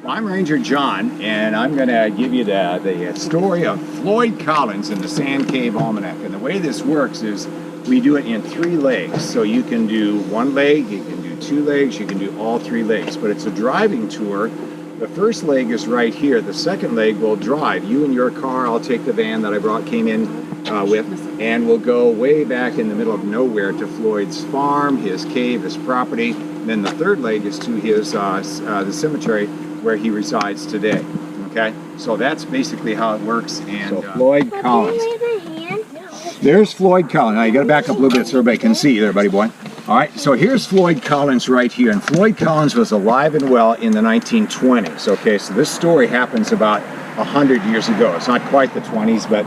Well, I'm Ranger John, and I'm going to give you the story of Floyd Collins in the Sand Cave Almanac. And the way this works is we do it in 3 legs. So you can do 1 leg, you can do 2 legs, you can do all 3 legs. But it's a driving tour. The first leg is right here. The second leg will drive. You in your car, I'll take the van that I came in with, and we'll go way back in the middle of nowhere to Floyd's farm, his cave, his property. And then the third leg is to his the cemetery where he resides today. Okay, so that's basically how it works. And so Floyd Collins. There's Floyd Collins. Now you got to back up a little bit so everybody can see there, buddy boy. All right, so here's Floyd Collins right here, and Floyd Collins was alive and well in the 1920s. Okay, so this story happens about 100 years ago. It's not quite the 20s, but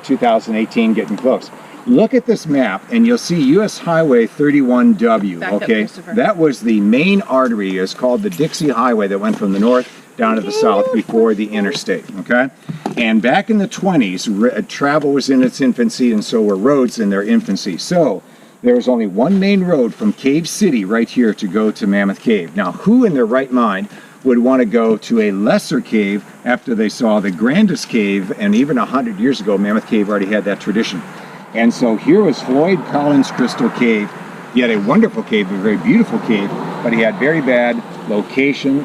2018, getting close. Look at this map, and you'll see U.S. Highway 31W. Okay, that was the main artery. It's called the Dixie Highway that went from the north down to the south before the interstate. Okay, and back in the 20s, travel was in its infancy, and so were roads in their infancy. So there was only one main road from Cave City right here to go to Mammoth Cave. Now, who in their right mind would want to go to a lesser cave after they saw the grandest cave? And even 100 years ago, Mammoth Cave already had that tradition. And so here was Floyd Collins Crystal Cave. He had a wonderful cave, a very beautiful cave, but he had very bad location.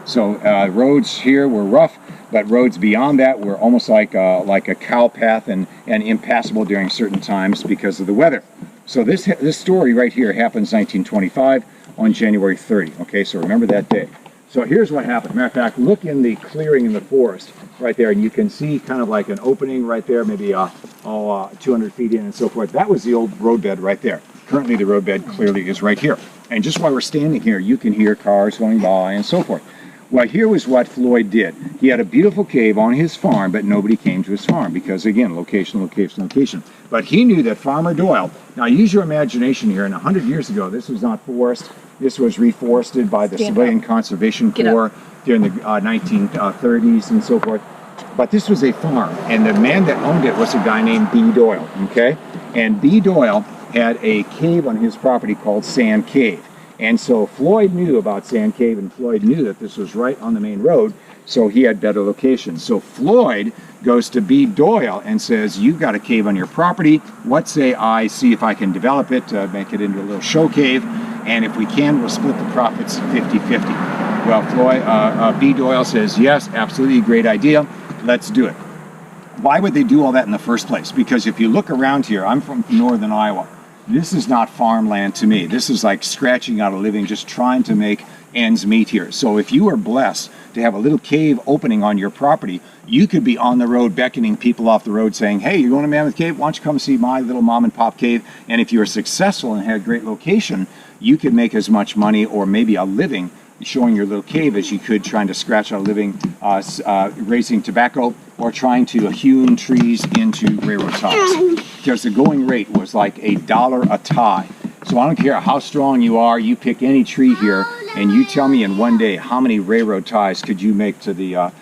So roads here were rough, but roads beyond that were almost like a cow path and impassable during certain times because of the weather. So this story right here happens 1925 on January 30. Okay, so remember that day. So here's what happened. Matter of fact, look in the clearing in the forest right there, and you can see kind of like an opening right there, maybe 200 feet in and so forth. That was the old roadbed right there. Currently the roadbed clearly is right here. And just while we're standing here, you can hear cars going by and so forth. Well, here was what Floyd did. He had a beautiful cave on his farm, but nobody came to his farm because, again, location. But he knew that Farmer Doyle, now use your imagination here, and 100 years ago, this was not forest. This was reforested by the Civilian Conservation Corps during the 1930s and so forth. But this was a farm, and the man that owned it was a guy named B. Doyle, okay? And B. Doyle had a cave on his property called Sand Cave. And so Floyd knew about Sand Cave, and Floyd knew that this was right on the main road, so he had better location. So Floyd goes to B. Doyle and says, you've got a cave on your property. What say I see if I can develop it, make it into a little show cave, and if we can, we'll split the profits 50-50. Well, B. Doyle says, yes, absolutely, great idea. Let's do it. Why would they do all that in the first place? Because if you look around here, I'm from northern Iowa. This is not farmland to me. This is like scratching out a living, just trying to make ends meet here. So if you are blessed to have a little cave opening on your property, you could be on the road beckoning people off the road saying, hey, you're going to Mammoth Cave? Why don't you come see my little mom and pop cave? And if you were successful and had a great location, you could make as much money or maybe a living showing your little cave as you could trying to scratch out a living raising tobacco or trying to hewn trees into railroad ties. Because the going rate was like $1 a tie. So I don't care how strong you are, you pick any tree here and you tell me in one day how many railroad ties could you make to the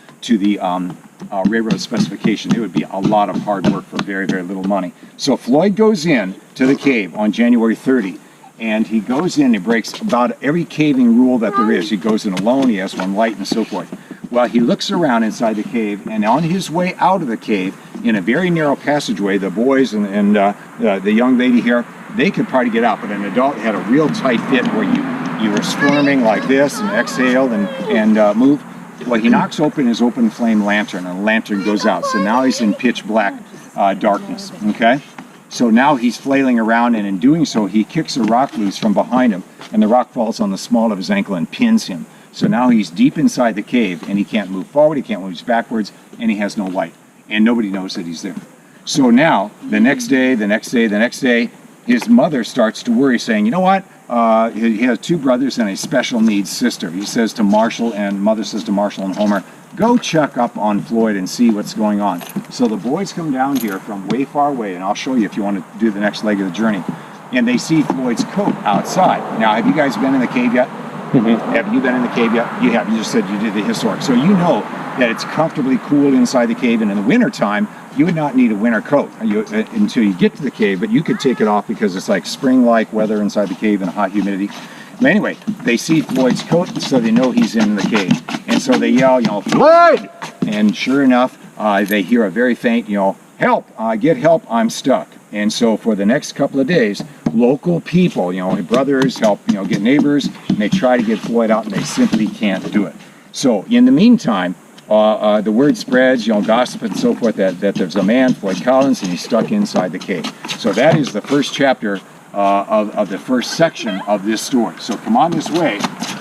railroad specification. It would be a lot of hard work for very, very little money. So Floyd goes in to the cave on January 30. And he goes in and breaks about every caving rule that there is. He goes in alone, he has one light and so forth. Well, he looks around inside the cave, and on his way out of the cave, in a very narrow passageway, the boys and the young lady here, they could probably get out, but an adult had a real tight fit where you were squirming like this and exhale and move. Well, he knocks open his open flame lantern, and the lantern goes out. So now he's in pitch black darkness, okay? So now he's flailing around, and in doing so, he kicks a rock loose from behind him, and the rock falls on the small of his ankle and pins him. So now he's deep inside the cave, and he can't move forward, he can't move backwards, and he has no light. And nobody knows that he's there. So now, the next day, his mother starts to worry, saying, you know what? He has 2 brothers and a special needs sister. He says to Marshall, and mother says to Marshall and Homer, go check up on Floyd and see what's going on. So the boys come down here from way far away, and I'll show you if you want to do the next leg of the journey. And they see Floyd's coat outside. Now, have you guys been in the cave yet? Mm-hmm. Have you been in the cave yet? You have. You just said you did the historic. So you know that it's comfortably cool inside the cave, and in the wintertime, you would not need a winter coat until you get to the cave, but you could take it off because it's like spring-like weather inside the cave and hot humidity. But anyway, they see Floyd's coat, so they know he's in the cave. And so they yell, you know, Floyd! And sure enough, they hear a very faint, you know, help, get help, I'm stuck. And so for the next couple of days, local people, you know, brothers help, you know, get neighbors, and they try to get Floyd out, and they simply can't do it. So in the meantime, the word spreads, you know, gossip and so forth, that there's a man, Floyd Collins, and he's stuck inside the cave. So that is the first chapter of the first section of this story. So come on this way,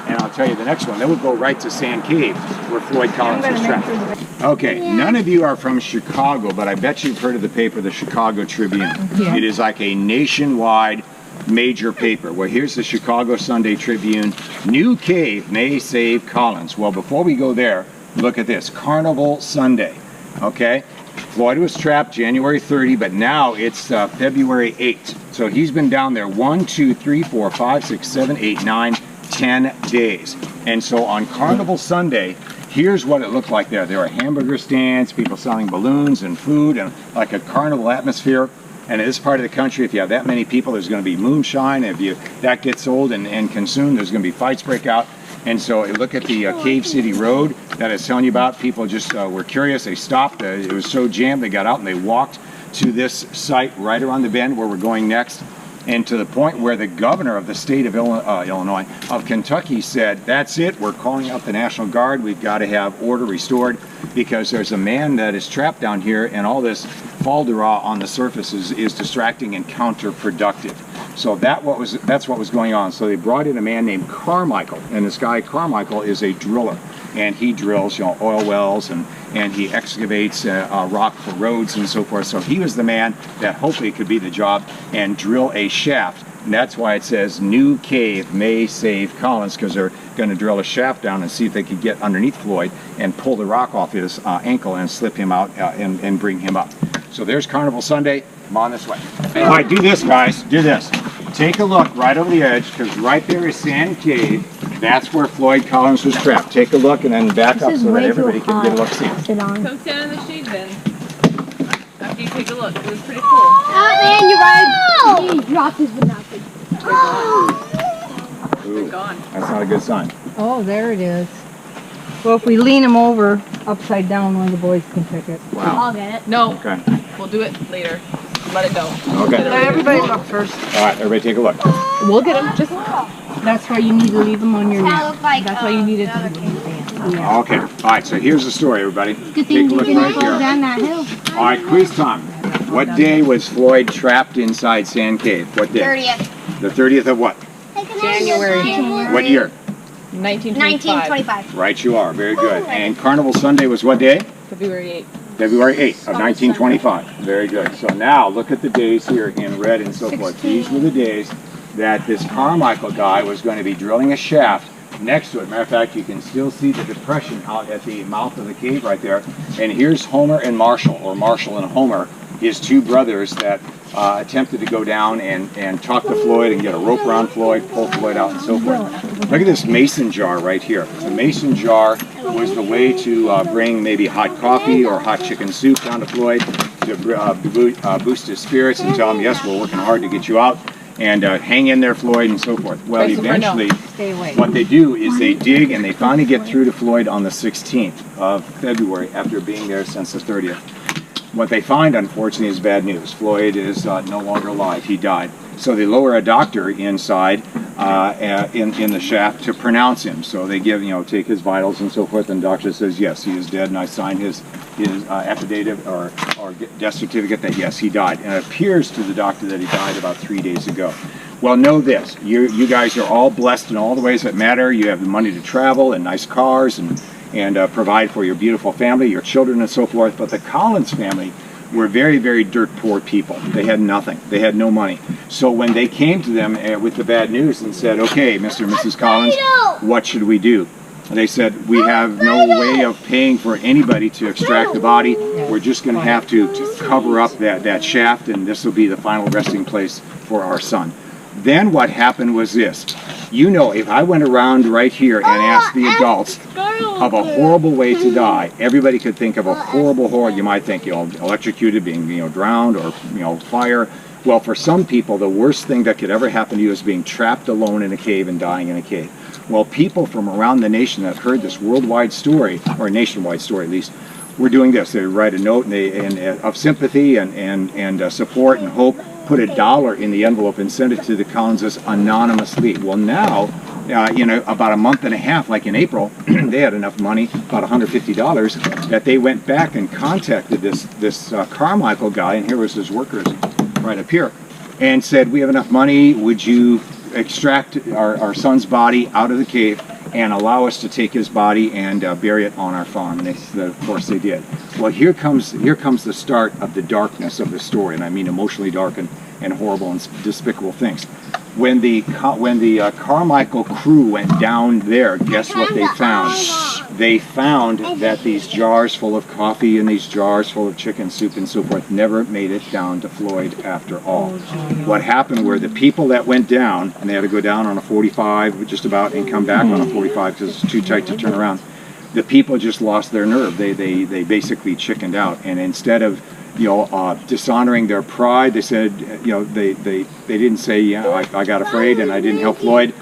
and I'll tell you the next one. Then we'll go right to Sand Cave, where Floyd Collins was trapped. Okay, none of you are from Chicago, but I bet you've heard of the paper, the Chicago Tribune. Yeah. It is like a nationwide major paper. Well, here's the Chicago Sunday Tribune. New cave may save Collins. Well, before we go there, look at this. Carnival Sunday. Okay? Floyd was trapped January 30, but now it's February 8th. So he's been down there 1, 2, 3, 4, 5, 6, 7, 8, 9, 10 days. And so on Carnival Sunday, here's what it looked like there. There were hamburger stands, people selling balloons and food, and like a carnival atmosphere. And in this part of the country, if you have that many people, there's going to be moonshine. If that gets old and consumed, there's going to be fights break out. And so look at the Cave City Road that I was telling you about. People just were curious. They stopped. It was so jammed, they got out and they walked to this site right around the bend where we're going next. And to the point where the governor of the state of Illinois, of Kentucky said, that's it, we're calling out the National Guard, we've got to have order restored because there's a man that is trapped down here and all this falderah on the surface is distracting and counterproductive. So that's what was going on. So they brought in a man named Carmichael, and this guy Carmichael is a driller, and he drills, you know, oil wells, and he excavates rock for roads and so forth. So he was the man that hopefully could be the job and drill a shaft. And that's why it says new cave may save Collins, because they're going to drill a shaft down and see if they could get underneath Floyd and pull the rock off his ankle and slip him out and bring him up. So there's Carnival Sunday. Come on this way. All right, do this, guys. Do this. Take a look right over the edge, because right there is Sand Cave. That's where Floyd Collins was trapped. Take a look and then back up so that everybody can get a look. See. Come stand in the shade then. After you take a look. It was pretty cool. Oh man, you're right. He dropped his binoculars. They're gone. That's not a good sign. Oh, there it is. Well, if we lean him over upside down, one of the boys can pick it. Wow. I'll get it. No. Okay. We'll do it later. Let it go. Okay. Let everybody look first. All right, everybody take a look. We'll get him. Just. That's why you need to leave him on your That neck. looked like, That's why you need it. Yeah. Okay. All right, so here's the story, everybody. Good Take thing a you look didn't right fall here. down that hill. All right, quiz time. What day was Floyd trapped inside Sand Cave? What day? 30th. The 30th of what? January. What year? 1925. 1925. Right you are. Very good. And Carnival Sunday was what day? February 8th. February 8th of 1925. Very good. So now look at the days here in red and so forth. These were the days that this Carmichael guy was going to be drilling a shaft next to it. Matter of fact, you can still see the depression out at the mouth of the cave right there. And here's Homer and Marshall, or Marshall and Homer, his two brothers that attempted to go down and talk to Floyd and get a rope around Floyd, pull Floyd out and so forth. Look at this mason jar right here. The mason jar was the way to bring maybe hot coffee or hot chicken soup down to Floyd to boost his spirits and tell him, yes, we're working hard to get you out, and hang in there, Floyd, and so forth. Well, eventually, what they do is they dig, and they finally get through to Floyd on the 16th of February after being there since the 30th. What they find, unfortunately, is bad news. Floyd is no longer alive. He died. So they lower a doctor inside in the shaft to pronounce him. So they give, take his vitals and so forth, and the doctor says, yes, he is dead, and I signed his affidavit or death certificate that, yes, he died. And it appears to the doctor that he died about 3 days ago. Well, know this. You guys are all blessed in all the ways that matter. You have the money to travel and nice cars and provide for your beautiful family, your children, and so forth. But the Collins family were very, very dirt poor people. They had nothing. They had no money. So when they came to them with the bad news and said, okay, Mr. and Mrs. Collins, what should we do? And they said, we have no way of paying for anybody to extract the body. We're just going to have to cover up that shaft, and this will be the final resting place for our son. Then what happened was this. If I went around right here and asked the adults of a horrible way to die, everybody could think of a horrible horror. You might think, electrocuted, being, drowned, or, fire, Well, for some people, the worst thing that could ever happen to you is being trapped alone in a cave and dying in a cave. Well, people from around the nation that heard this worldwide story, or nationwide story at least, were doing this. They would write a note of sympathy and support and hope, put $1 in the envelope and send it to the Collinses anonymously. Well, now, about a month and a half, like in April, they had enough money, about $150, that they went back and contacted this Carmichael guy, and here was his workers right up here, and said, we have enough money, would you extract our son's body out of the cave and allow us to take his body and bury it on our farm? And of course they did. Well, here comes the start of the darkness of the story, and I mean emotionally dark and horrible and despicable things. When the Carmichael crew went down there, guess what they found? They found that these jars full of coffee and these jars full of chicken soup and so forth never made it down to Floyd after all. What happened were the people that went down, and they had to go down on a 45 just about and come back on a 45 because it's too tight to turn around, the people just lost their nerve. They basically chickened out, and instead of dishonoring their pride, they said, they didn't say, yeah, I got afraid and I didn't help Floyd.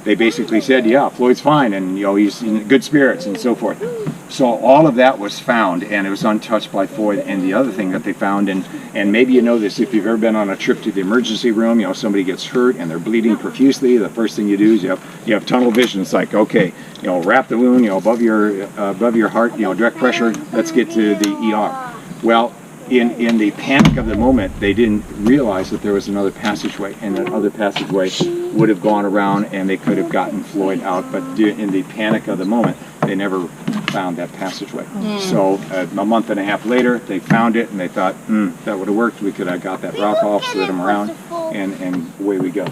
They basically said, yeah, Floyd's fine, and he's in good spirits and so forth. So all of that was found, and it was untouched by Floyd. And the other thing that they found, and maybe you know this if you've ever been on a trip to the emergency room, somebody gets hurt and they're bleeding profusely, the first thing you do is you have tunnel vision. It's like, okay, wrap the wound, above your heart, direct pressure, let's get to the ER. Well, in the panic of the moment, they didn't realize that there was another passageway, and that other passageway would have gone around and they could have gotten Floyd out, but in the panic of the moment, they never found that passageway. So a month and a half later, they found it, and they thought, that would have worked. We could have got that rock off, slid him around, and away we go.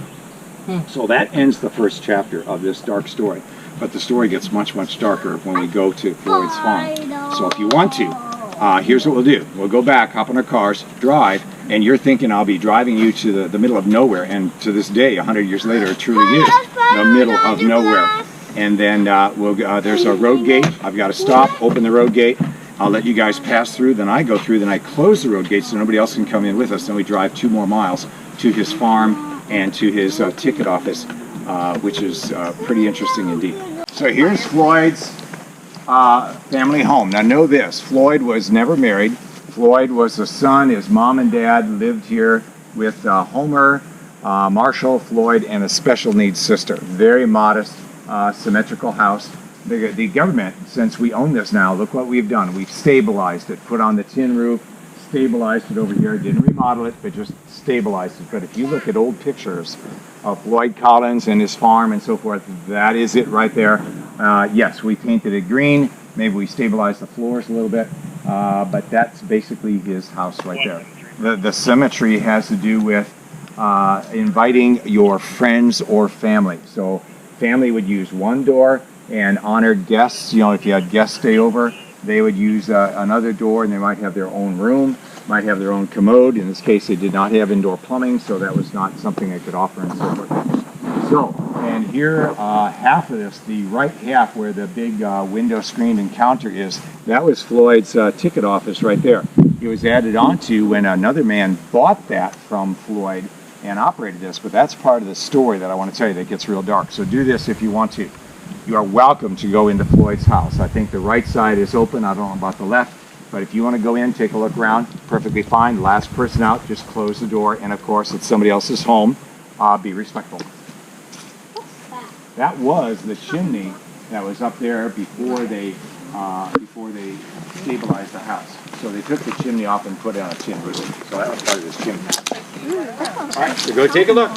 So that ends the first chapter of this dark story. But the story gets much, much darker when we go to Floyd's farm. So if you want to, here's what we'll do. We'll go back, hop in our cars, drive, and you're thinking I'll be driving you to the middle of nowhere, and to this day, 100 years later, it truly is the middle of nowhere. And then there's a road gate. I've got to stop, open the road gate. I'll let you guys pass through, then I go through, then I close the road gate so nobody else can come in with us. Then we drive 2 more miles to his farm and to his ticket office, which is pretty interesting indeed. So here's Floyd's family home. Now know this, Floyd was never married. Floyd was a son. His mom and dad lived here with Homer, Marshall, Floyd, and a special needs sister. Very modest, symmetrical house. The government, since we own this now, look what we've done. We've stabilized it, put on the tin roof, stabilized it over here, didn't remodel it, but just stabilized it. But if you look at old pictures of Floyd Collins and his farm and so forth, that is it right there. Yes, we painted it green. Maybe we stabilized the floors a little bit, but that's basically his house right there. The symmetry has to do with inviting your friends or family. So family would use one door, and honored guests, if you had guests stay over, they would use another door, and they might have their own room, might have their own commode. In this case, they did not have indoor plumbing, so that was not something they could offer and so forth. So, and here, half of this, the right half where the big window screened encounter is, that was Floyd's ticket office right there. It was added onto when another man bought that from Floyd and operated this, but that's part of the story that I want to tell you that gets real dark. So do this if you want to. You are welcome to go into Floyd's house. I think the right side is open. I don't know about the left, but if you want to go in, take a look around, perfectly fine. Last person out, just close the door, and of course, it's somebody else's home. Be respectful. That was the chimney that was up there before they stabilized the house. So they took the chimney off and put it on a tin roof. So that was part of this chimney. All right, so go take a look.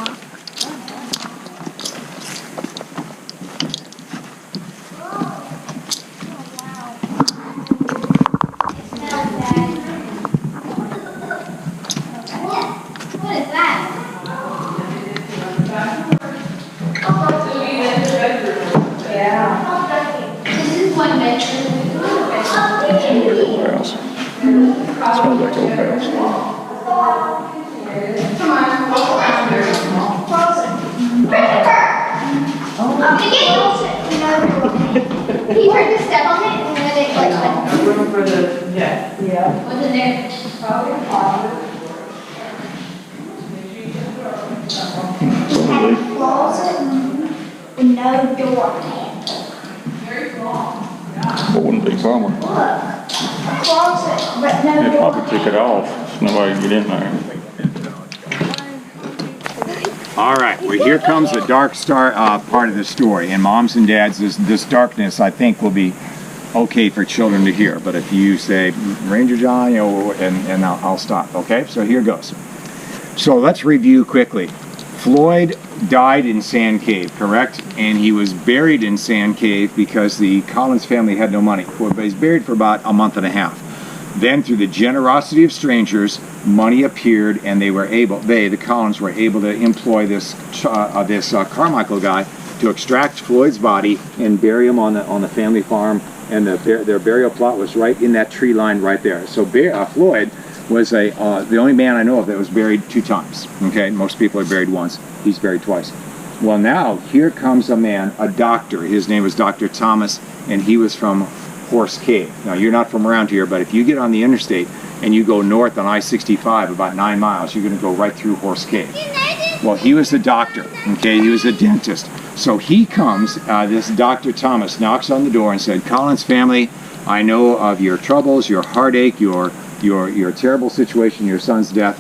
Smells like old barrels. He tried to step on it and then it like room for the, yeah. wasn't there. with no door handle. It wouldn't be farmer. Look, a closet, but no They door probably took it off. So nobody can get in there. All right, well, here comes the dark part of the story. And moms and dads, this darkness, I think, will be okay for children to hear. But if you say, Ranger John, you know, and I'll stop, okay? So here goes. So let's review quickly. Floyd died in Sand Cave, correct? And he was buried in Sand Cave because the Collins family had no money. But he's buried for about a month and a half. Then, through the generosity of strangers, money appeared, and the Collins were able to employ this Carmichael guy to extract Floyd's body and bury him on the family farm. And their burial plot was right in that tree line right there. So Floyd was the only man I know of that was buried 2 times. Okay, most people are buried once. He's buried twice. Well, now here comes a man, a doctor. His name was Dr. Thomas, and he was from Horse Cave. Now, you're not from around here, but if you get on the interstate and you go north on I-65 about 9 miles, you're going to go right through Horse Cave. Well, he was a doctor, okay? He was a dentist. So he comes, this Dr. Thomas knocks on the door and said, Collins family, I know of your troubles, your heartache, your terrible situation, your son's death.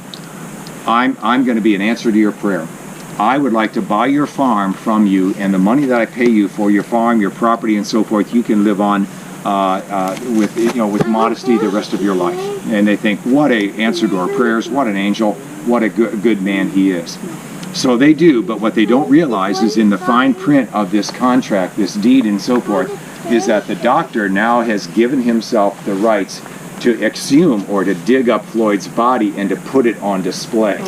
I'm going to be an answer to your prayer. I would like to buy your farm from you, and the money that I pay you for your farm, your property, and so forth, you can live on with modesty the rest of your life. And they think, what a answer to our prayers, what an angel, what a good man he is. So they do, but what they don't realize is in the fine print of this contract, this deed and so forth, is that the doctor now has given himself the rights to exhume or to dig up Floyd's body and to put it on display.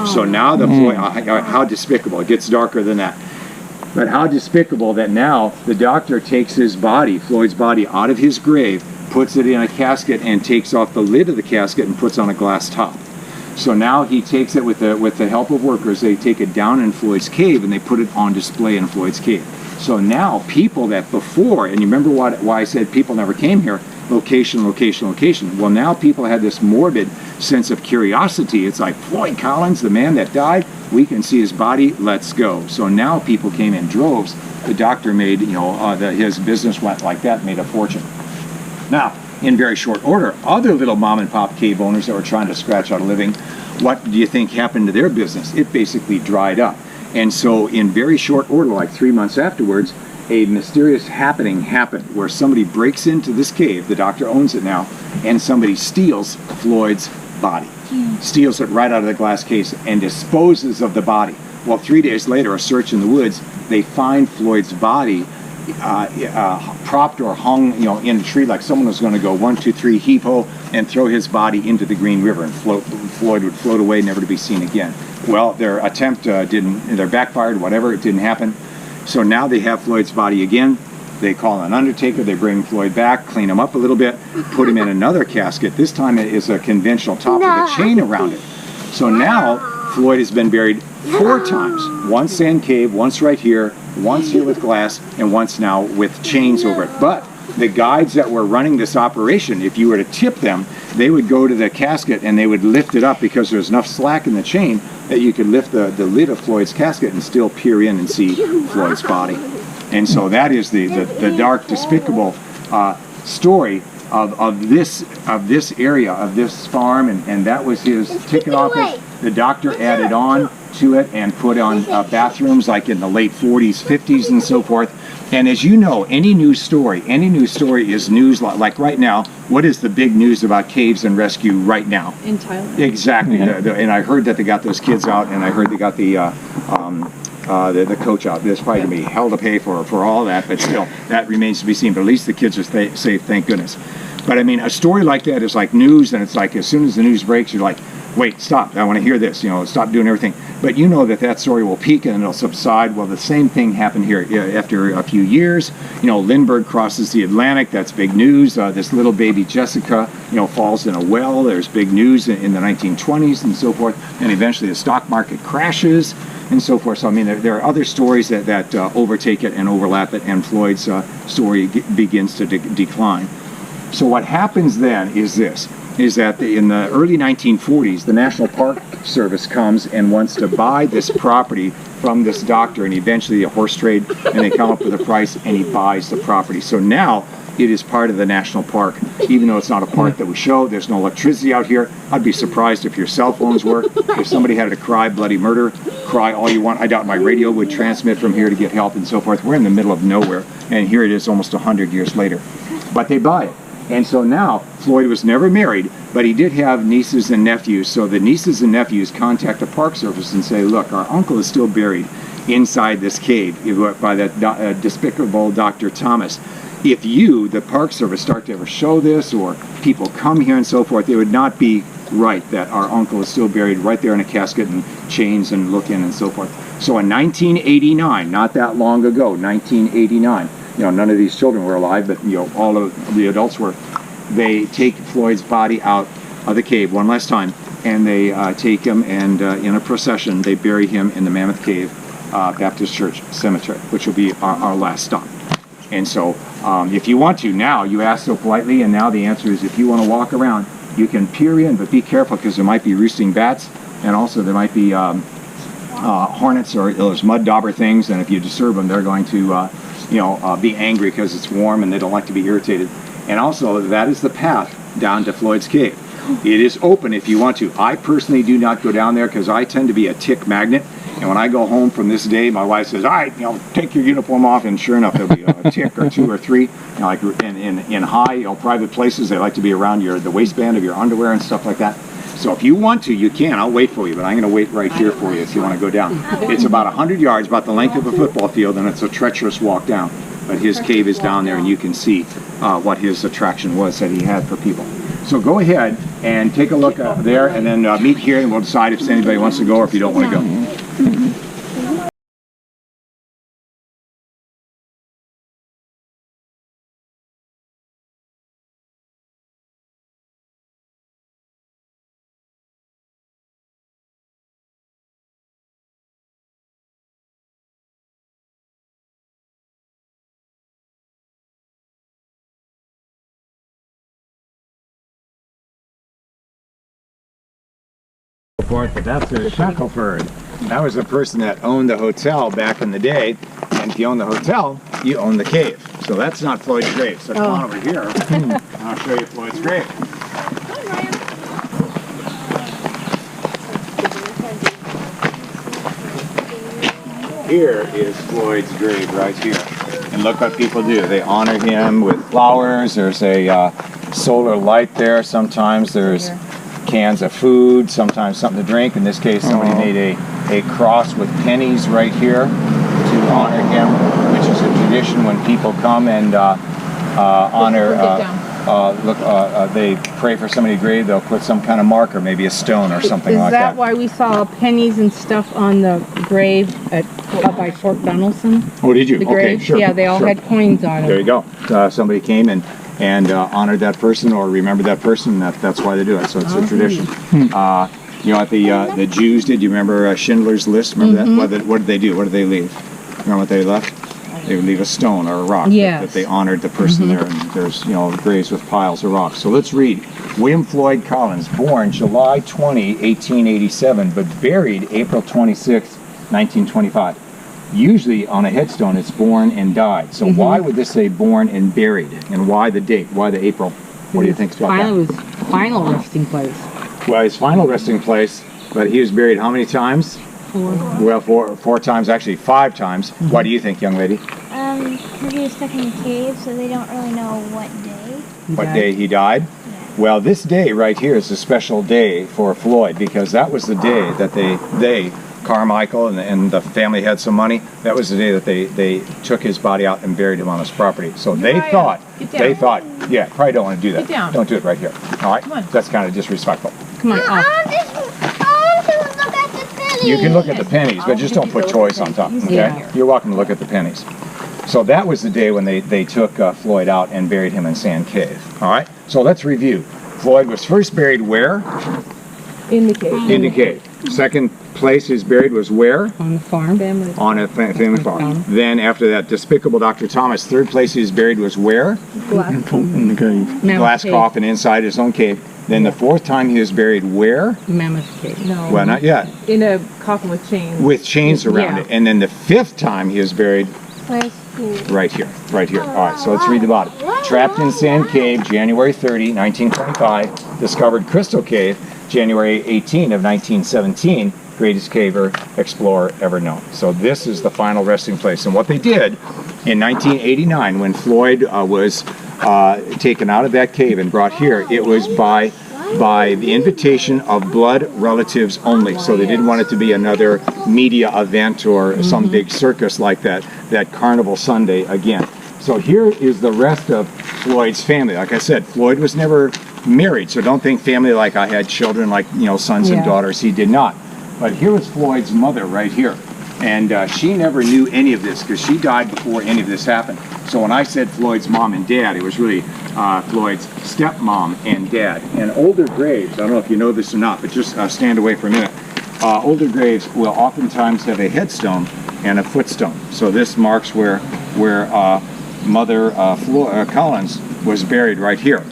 So now the Floyd, how despicable, it gets darker than that. But how despicable that now the doctor takes his body, Floyd's body, out of his grave, puts it in a casket and takes off the lid of the casket and puts on a glass top. So now he takes it with the help of workers, they take it down in Floyd's cave and they put it on display in Floyd's cave. So now people that before, and you remember why I said people never came here, location, location, location. Well, now people had this morbid sense of curiosity. It's like, Floyd Collins, the man that died, we can see his body, let's go. So now people came in droves. The doctor made, his business went like that, made a fortune. Now, in very short order, other little mom and pop cave owners that were trying to scratch out a living, what do you think happened to their business? It basically dried up. And so in very short order, like 3 months afterwards, a mysterious happening happened where somebody breaks into this cave, the doctor owns it now, and somebody steals Floyd's body. Steals it right out of the glass case and disposes of the body. Well, 3 days later, a search in the woods, they find Floyd's body propped or hung, in a tree, like someone was going to go 1, 2, 3, heave-ho, and throw his body into the Green River, and Floyd would float away, never to be seen again. Well, their attempt they're backfired, whatever, it didn't happen. So now they have Floyd's body again. They call an undertaker, they bring Floyd back, clean him up a little bit, put him in another casket. This time it is a conventional top with a chain around it. So now Floyd has been buried 4 times. Once Sand Cave, once right here, once here with glass, and once now with chains over it. But the guides that were running this operation, if you were to tip them, they would go to the casket and they would lift it up because there's enough slack in the chain that you could lift the lid of Floyd's casket and still peer in and see Floyd's body. And so that is the dark, despicable story of this area, of this farm, and that was his ticket office. The doctor added on to it and put on bathrooms like in the late 40s, 50s, and so forth. And as you know, any news story is news. Like right now, what is the big news about caves and rescue right now? In Thailand. Exactly. And I heard that they got those kids out, and I heard they got the coach out. There's probably going to be hell to pay for all that, but still, that remains to be seen. But at least the kids are safe, thank goodness. But I mean, a story like that is like news, and it's like as soon as the news breaks, you're like, wait, stop, I want to hear this, stop doing everything. But you know that story will peak and it'll subside. Well, the same thing happened here. After a few years, Lindbergh crosses the Atlantic, that's big news. This little baby Jessica, falls in a well, there's big news in the 1920s and so forth. And eventually the stock market crashes and so forth. So, I mean, there are other stories that overtake it and overlap it, and Floyd's story begins to decline. So what happens then is this. is that in the early 1940s, the National Park Service comes and wants to buy this property from this doctor, and eventually a horse trade, and they come up with a price, and he buys the property. So now it is part of the national park, even though it's not a park that we show. There's no electricity out here. I'd be surprised if your cell phones work. If somebody had to cry bloody murder, cry all you want. I doubt my radio would transmit from here to get help and so forth. We're in the middle of nowhere, and here it is almost 100 years later. But they buy it. And so now, Floyd was never married, but he did have nieces and nephews. So the nieces and nephews contact the Park Service and say, look, our uncle is still buried inside this cave by that despicable Dr. Thomas. If you, the Park Service, start to ever show this, or people come here and so forth, it would not be right that our uncle is still buried right there in a casket and chains and look in and so forth. So in 1989, not that long ago, 1989, none of these children were alive, but all of the adults were. They take Floyd's body out of the cave one last time, and they take him, and in a procession, they bury him in the Mammoth Cave Baptist Church Cemetery, which will be our last stop. And so, if you want to, now, you ask so politely, and now the answer is, if you want to walk around, you can peer in, but be careful, because there might be roosting bats, and also there might be hornets or those mud dauber things, and if you disturb them, they're going to be angry because it's warm and they don't like to be irritated. And also, that is the path down to Floyd's Cave. It is open if you want to. I personally do not go down there because I tend to be a tick magnet. And when I go home from this day, my wife says, all right, take your uniform off, and sure enough, there'll be a tick or two or three. Like in high, private places, they like to be around the waistband of your underwear and stuff like that. So if you want to, you can. I'll wait for you, but I'm going to wait right here for you if you want to go down. It's about 100 yards, about the length of a football field, and it's a treacherous walk down. But his cave is down there, and you can see what his attraction was that he had for people. So go ahead and take a look there, and then meet here, and we'll decide if anybody wants to go or if you don't want to go. But that's a Shackelford. That was the person that owned the hotel back in the day, and if you own the hotel, you own the cave. So that's not Floyd's grave. So come on over here, and I'll show you Floyd's grave. Here is Floyd's grave right here. And look what people do. They honor him with flowers. There's a solar light there. Sometimes there's cans of food, sometimes something to drink. In this case, somebody made a cross with pennies right here to honor him, which is a tradition when people come and honor, they pray for somebody's grave, they'll put some kind of marker, maybe a stone or something like that. Is that why we saw pennies and stuff on the grave up by Fort Donaldson? Oh, did you? The Okay, grave? sure. Yeah, they all had coins on them. There you go. Somebody came and honored that person or remembered that person. That's why they do it. So it's a tradition. At the Jews did. You remember Schindler's List? Remember that? What did they do? What did they leave? Remember what they left? They would leave a stone or a rock that they honored the person there. And there's graves with piles of rocks. So let's read. William Floyd Collins, born July 20, 1887, but buried April 26, 1925. Usually on a headstone it's born and died. So why would this say born and buried? And why the date? Why the April? What do you think about that? It was final resting place. Well, his final resting place, but he was buried how many times? 4. Well, four times, actually 5 times. What do you think, young lady? Because he was stuck in a cave, so they don't really know what day. What day he died? Yeah. Well, this day right here is a special day for Floyd, because that was the day that they Carmichael and the family had some money. That was the day that they took his body out and buried him on his property. So they thought, yeah, probably don't want to do that. Get down. Don't do it right here. All right? Come on. That's kind of disrespectful. Come on, I want to look at the pennies. You can look at the pennies, but just don't put toys on top, okay? Yeah. You're welcome to look at the pennies. So that was the day when they took Floyd out and buried him in Sand Cave. All right? So let's review. Floyd was first buried where? in the cave. In the cave. Second place he's buried was where? On the farm. On a family farm. Then after that despicable Dr. Thomas, third place he's buried was where? In the cave. Glass coffin inside his own cave. Then the fourth time he was buried where? Mammoth Cave. No. Well, not yet. In a coffin with chains. With chains around Yeah. it. And then the fifth time he was buried Where's he? right here, right here. All right, so let's read the bottom. Trapped in Sand Cave, January 30, 1925. Discovered Crystal Cave, January 18 of 1917. Greatest caver explorer ever known. So this is the final resting place. And what they did in 1989, when Floyd was taken out of that cave and brought here, it was by the invitation of blood relatives only. So they didn't want it to be another media event or some big circus like that Carnival Sunday again. So here is the rest of Floyd's family. Like I said, Floyd was never married, so don't think family like I had children, like, you know, sons and Yeah. daughters. He did not. But here was Floyd's mother right here. And she never knew any of this because she died before any of this happened. So when I said Floyd's mom and dad, it was really Floyd's stepmom and dad. And older graves, I don't know if you know this or not, but just stand away for a minute. Older graves will oftentimes have a headstone and a footstone. So this marks where Mother Collins was buried right here.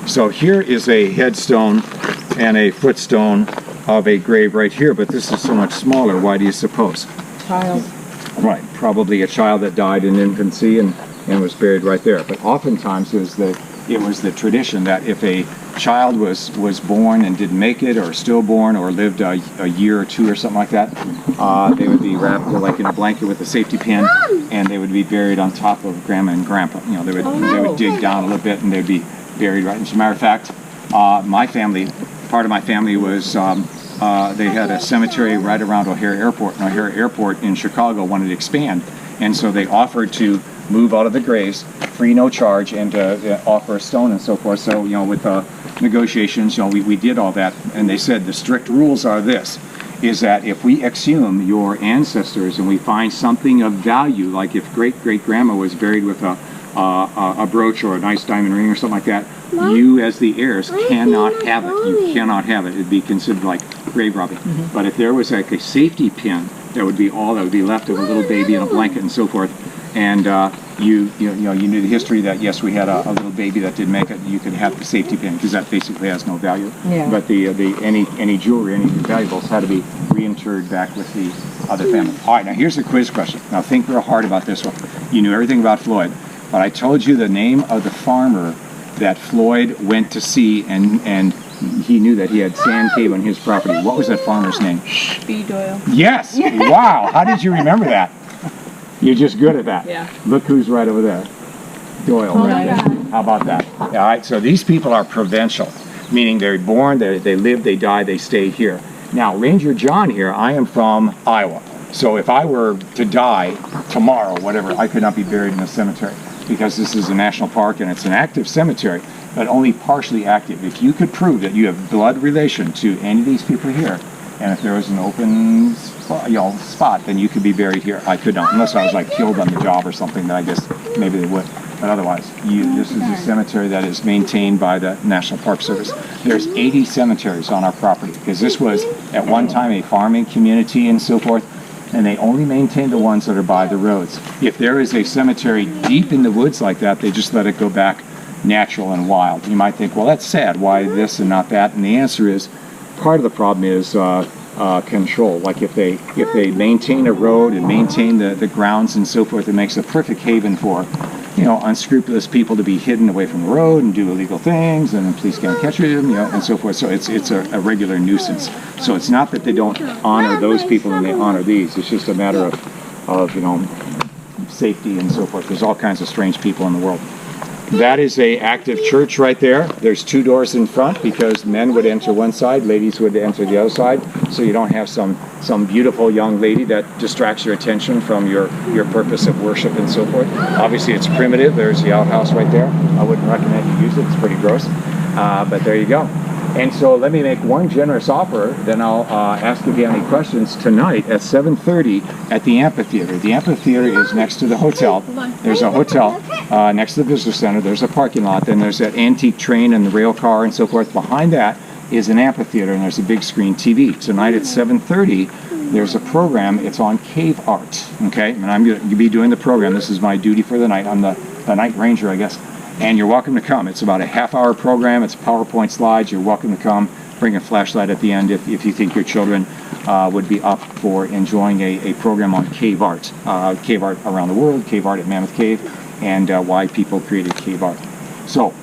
So here is a headstone and a footstone of a grave right here, but this is so much smaller. Why do you suppose? Child. Right, probably a child that died in infancy and was buried right there. But oftentimes it was the tradition that if a child was born and didn't make it, or stillborn, or lived a year or two or something like that, they would be wrapped like in a blanket with a safety pin, and they would be buried on top of Grandma and Grandpa. You know, they would dig down a little bit and they'd be buried right. As a matter of fact, my family, part of my family was. They had a cemetery right around O'Hare Airport, and O'Hare Airport in Chicago wanted to expand, and so they offered to move out of the graves, free, no charge, and offer a stone and so forth. So, you know, with negotiations, you know, we did all that, and they said the strict rules are this, is that if we exhume your ancestors and we find something of value, like if great-great-grandma was buried with a brooch or a nice diamond ring or something like that, you as the heirs cannot have it. You cannot have it. It'd be considered like grave robbing. But if there was like a safety pin, that would be all that would be left of a little baby in a blanket and so forth. And you knew the history that yes, we had a little baby that didn't make it. You could have the safety pin because that basically has no value. Yeah. But any jewelry, any valuables had to be reinterred back with the other family. All right, now here's a quiz question. Now think real hard about this one. You knew everything about Floyd, but I told you the name of the farmer that Floyd went to see, and he knew that he had sand cave on his property. What was that farmer's name? B. Doyle. Yes! Wow! How did you remember that? You're just good at that. Yeah. Look who's right over there. Doyle, right? How about that? All right, so these people are provincial, meaning they're born, they live, they die, they stay here. Now, Ranger John here, I am from Iowa. So if I were to die tomorrow, whatever, I could not be buried in a cemetery, because this is a national park and it's an active cemetery, but only partially active. If you could prove that you have blood relation to any of these people here, and if there was an open spot, then you could be buried here. I could not, unless I was like killed on the job or something, then I guess maybe they would. But otherwise, this is a cemetery that is maintained by the National Park Service. There's 80 cemeteries on our property, because this was at one time a farming community and so forth, and they only maintain the ones that are by the roads. If there is a cemetery deep in the woods like that, they just let it go back natural and wild. You might think, well, that's sad. Why this and not that? And the answer is, part of the problem is control. Like if they maintain a road and maintain the grounds and so forth, it makes a perfect haven for, you know, unscrupulous people to be hidden away from the road and do illegal things, and the police can't catch them, you know, and so forth. So it's a regular nuisance. So it's not that they don't honor those people and they honor these. It's just a matter of you know, safety and so forth. There's all kinds of strange people in the world. That is a active church right there. There's two doors in front because men would enter one side, ladies would enter the other side, so you don't have some beautiful young lady that distracts your attention from your purpose of worship and so forth. Obviously it's primitive. There's the outhouse right there. I wouldn't recommend you use it. It's pretty gross, but there you go. And so let me make one generous offer, then I'll ask if you have any questions tonight at 7:30 at the amphitheater. The amphitheater is next to the hotel. There's a hotel next to the visitor center. There's a parking lot. Then there's that antique train and the rail car and so forth. Behind that is an amphitheater, and there's a big screen TV. Tonight at 7:30, there's a program. It's on cave art, okay? And I'm going to be doing the program. This is my duty for the night. I'm the night ranger, I guess. and you're welcome to come. It's about a half-hour program. It's PowerPoint slides. You're welcome to come. Bring a flashlight at the end if you think your children would be up for enjoying a program on cave art around the world, cave art at Mammoth Cave, and why people created cave art. So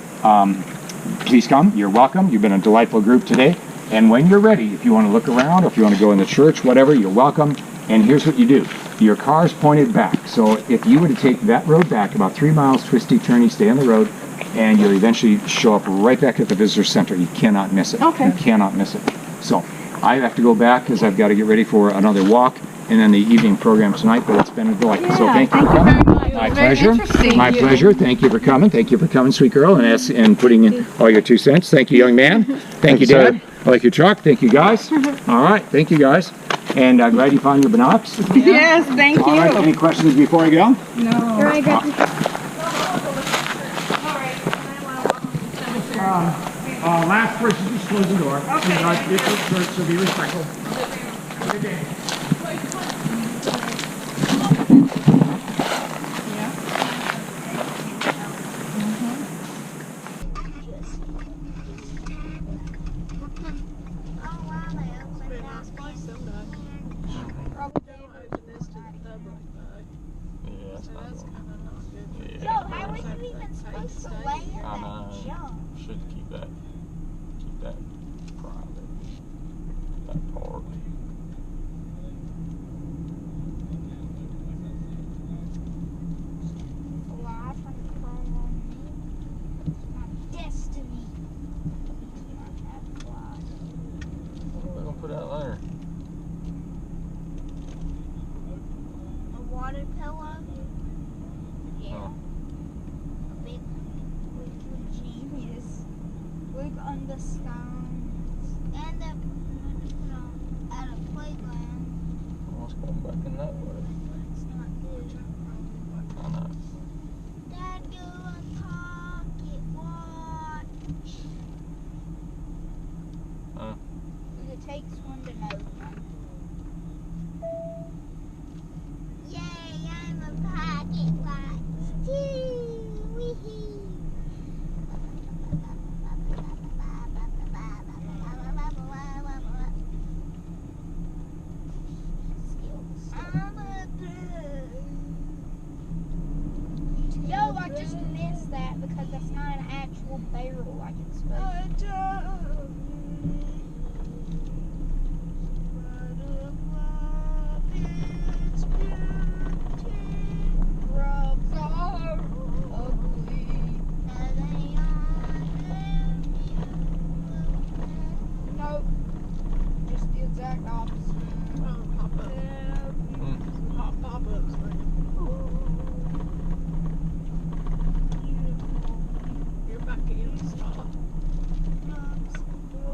please come. You're welcome. You've been a delightful group today. And when you're ready, if you want to look around or if you want to go in the church, whatever, you're welcome. And here's what you do. Your car's pointed back. So if you were to take that road back, about 3 miles, twisty, turny, stay on the road, and you'll eventually show up right back at the visitor center. You cannot miss it. Okay. You cannot miss it. So I have to go back because I've got to get ready for another walk and then the evening program tonight, but it's been a delight. So thank you for coming. My pleasure. My pleasure. Thank you for coming. Thank you for coming, sweet girl, and putting in all your 2 cents. Thank you, young man. Thank you, Dad. I like your truck. Thank you, guys. All right. Thank you, guys. And glad you found your binocs. Yes, thank All right. Any questions before I go? No. Here I got Last person, just close the door. Okay. It's a church, so be respectful. Have a good day. So how are you even supposed to lay in I that know. junk? Should keep that private. That part. Life unfurled on me. It's my destiny. I have to fly. What are we gonna put out there? A water pillow. Yeah. Huh. A big genius. Look on the stones. And at a playground. What's going back in that way? It's not good. I know. Dad, do a pocket watch. Huh? It takes one to know one. Yay, I'm a pocket watch too. Wee-hee. I'm a bird. Yo, I just missed that because that's not an actual barrel like it's supposed to be. Nope. Just the exact opposite.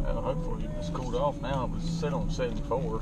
Well, hopefully it's cooled off now. It was set on 74.